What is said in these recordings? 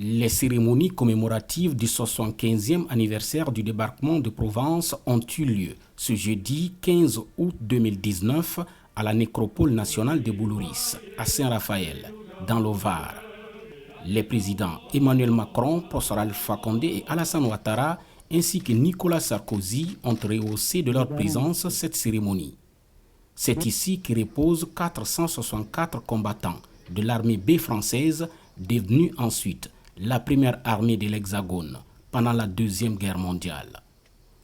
Les cérémonies commémoratives du 75e anniversaire du débarquement de Provence ont eu lieu ce jeudi 15 août 2019 à la nécropole nationale de Boulouris, à Saint-Raphaël, dans le Var. Les présidents Emmanuel Macron, Prosper Alpha Condé et Alassane Ouattara, ainsi que Nicolas Sarkozy, ont rehaussé de leur présence cette cérémonie. C'est ici que reposent 464 combattants de l'armée B française, devenue ensuite la première armée de l'Hexagone pendant la Deuxième Guerre mondiale.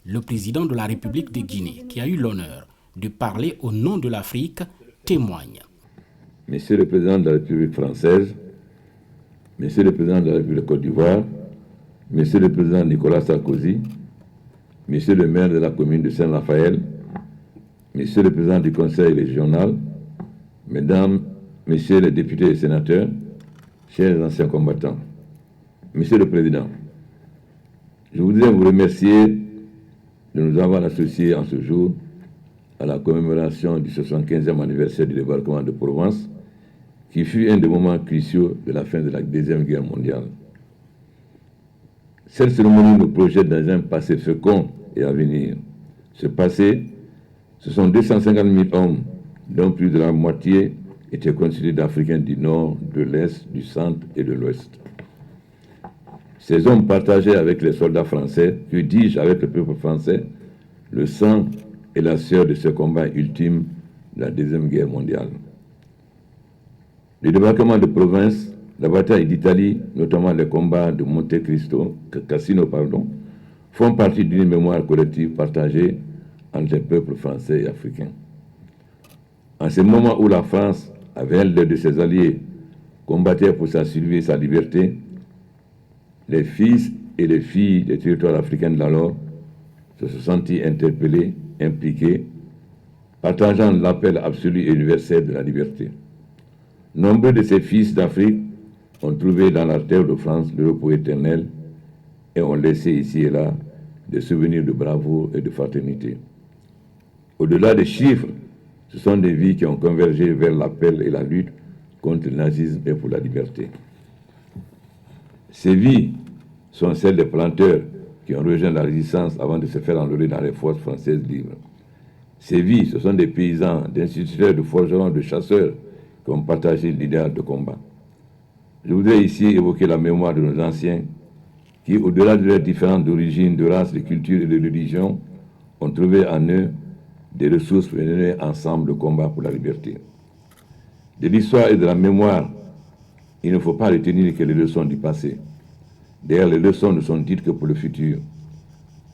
Le président de la République de Guinée, qui a eu l'honneur de parler au nom de l'Afrique, témoigne. Monsieur le président de la République française, Monsieur le président de la République de Côte d'Ivoire, Monsieur le président Nicolas Sarkozy, Monsieur le maire de la commune de Saint-Raphaël, Monsieur le président du conseil régional, Mesdames, Messieurs les députés et sénateurs, chers anciens combattants, Monsieur le Président, je voudrais vous remercier de nous avoir associés en ce jour à la commémoration du 75e anniversaire du débarquement de Provence, qui fut un des moments cruciaux de la fin de la Deuxième Guerre mondiale. Cette cérémonie nous projette dans un passé fécond et à venir. Ce passé, ce sont 250 000 hommes, dont plus de la moitié étaient constitués d'Africains du Nord, de l'Est, du Centre et de l'Ouest. Ces hommes partageaient avec les soldats français, que dis-je avec le peuple français, le sang et la sueur de ce combat ultime de la Deuxième Guerre mondiale. Le débarquement de Provence, la bataille d'Italie, notamment les combats de Cassino, font partie d'une mémoire collective partagée entre les peuples français et africains. En ce moment où la France, avec l'aide de ses alliés, combattait pour sa survie et sa liberté, les fils et les filles des territoires africains de l'alors se sont sentis interpellés, impliqués, partageant l'appel absolu et universel de la liberté. Nombreux de ces fils d'Afrique ont trouvé dans la terre de France le repos éternel et ont laissé ici et là des souvenirs de bravoure et de fraternité. Au-delà des chiffres, ce sont des vies qui ont convergé vers l'appel et la lutte contre le nazisme et pour la liberté. Ces vies sont celles des planteurs qui ont rejoint la résistance avant de se faire enrôler dans les forces françaises libres. Ces vies, ce sont des paysans, d'instituteurs, de forgerons, de chasseurs qui ont partagé l'idéal de combat. Je voudrais ici évoquer la mémoire de nos anciens qui, au-delà de leurs différentes origines, de races, de cultures et de religions, ont trouvé en eux des ressources pour mener ensemble le combat pour la liberté. De l'histoire et de la mémoire, il ne faut pas retenir que les leçons du passé. D'ailleurs, les leçons ne sont dites que pour le futur.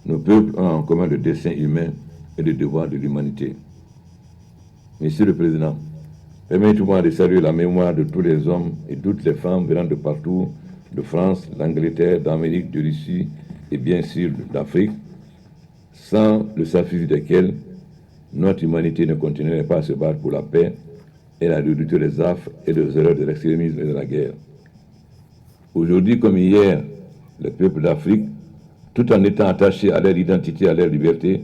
Nos peuples ont en commun le destin humain et le devoir de l'humanité. Monsieur le Président, permettez-moi de saluer la mémoire de tous les hommes et toutes les femmes venant de partout, de France, d'Angleterre, d'Amérique, de Russie et bien sûr d'Afrique, sans le sacrifice desquels notre humanité ne continuerait pas à se battre pour la paix et la réduction des affres et des erreurs de l'extrémisme et de la guerre. Aujourd'hui comme hier, les peuples d'Afrique, tout en étant attachés à leur identité, à leur liberté,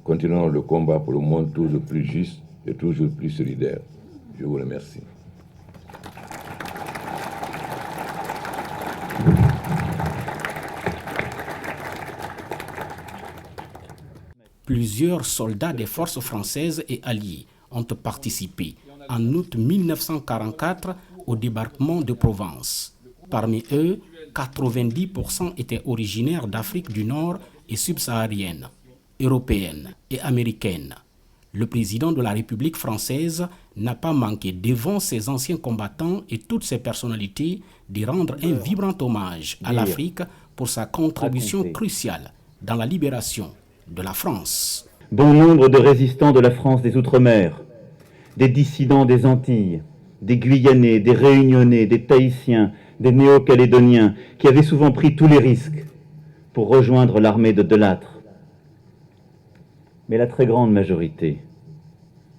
continueront le combat pour le monde toujours plus juste et toujours plus solidaire. Je vous remercie. Plusieurs soldats des forces françaises et alliées ont participé en août 1944 au débarquement de Provence. Parmi eux, 90% étaient originaires d'Afrique du Nord et subsaharienne, européenne et américaine. Le président de la République française n'a pas manqué devant ses anciens combattants et toutes ses personnalités de rendre un vibrant hommage à l'Afrique pour sa contribution cruciale dans la libération de la France. Bon nombre de résistants de la France des Outre-mer, des dissidents des Antilles, des Guyanais, des Réunionnais, des Tahitiens, des Néo-Calédoniens, qui avaient souvent pris tous les risques pour rejoindre l'armée de Delattre. Mais la très grande majorité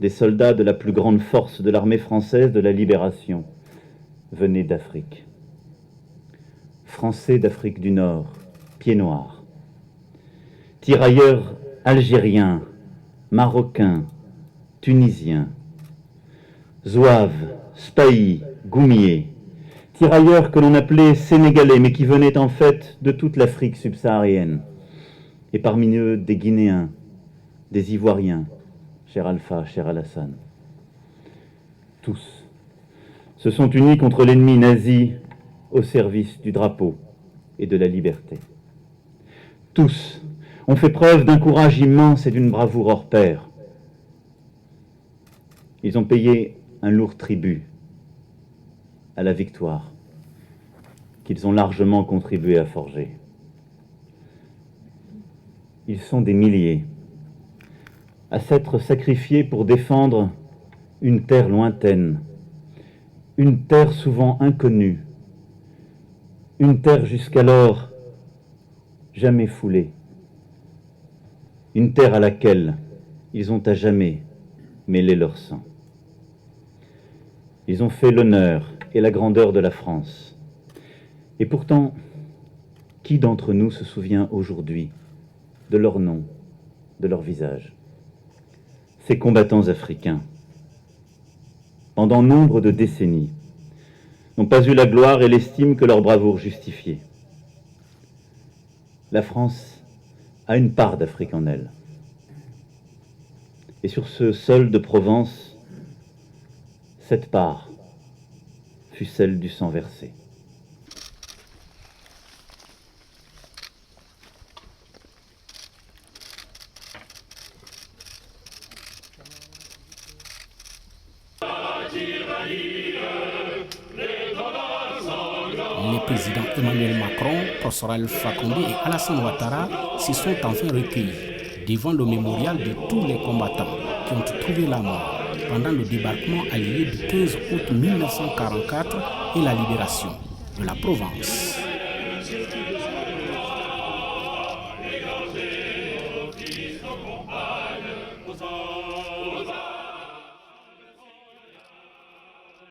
des soldats de la plus grande force de l'armée française de la Libération venaient d'Afrique. Français d'Afrique du Nord, pieds noirs. Tirailleurs algériens, marocains, tunisiens. Zouaves, spahis, goumiers, tirailleurs que l'on appelait sénégalais, mais qui venaient en fait de toute l'Afrique subsaharienne. Et parmi eux, des Guinéens, des Ivoiriens, cher Alpha, cher Alassane. Tous se sont unis contre l'ennemi nazi au service du drapeau et de la liberté. Tous ont fait preuve d'un courage immense et d'une bravoure hors pair. Ils ont payé un lourd tribut à la victoire qu'ils ont largement contribué à forger. Ils sont des milliers à s'être sacrifiés pour défendre une terre lointaine, une terre souvent inconnue, une terre jusqu'alors jamais foulée, une terre à laquelle ils ont à jamais mêlé leur sang. Ils ont fait l'honneur et la grandeur de la France. Et pourtant, qui d'entre nous se souvient aujourd'hui de leur nom, de leur visage? Ces combattants africains, pendant nombre de décennies, n'ont pas eu la gloire et l'estime que leur bravoure justifiait. La France a une part d'Afrique en elle. Et sur ce sol de Provence, cette part fut celle du sang versé. Les présidents Emmanuel Macron, Prosper Alpha Condé et Alassane Ouattara se sont enfin recueillis devant le mémorial de tous les combattants qui ont trouvé la mort pendant le débarquement allié du 15 août 1944 et la libération de la Provence.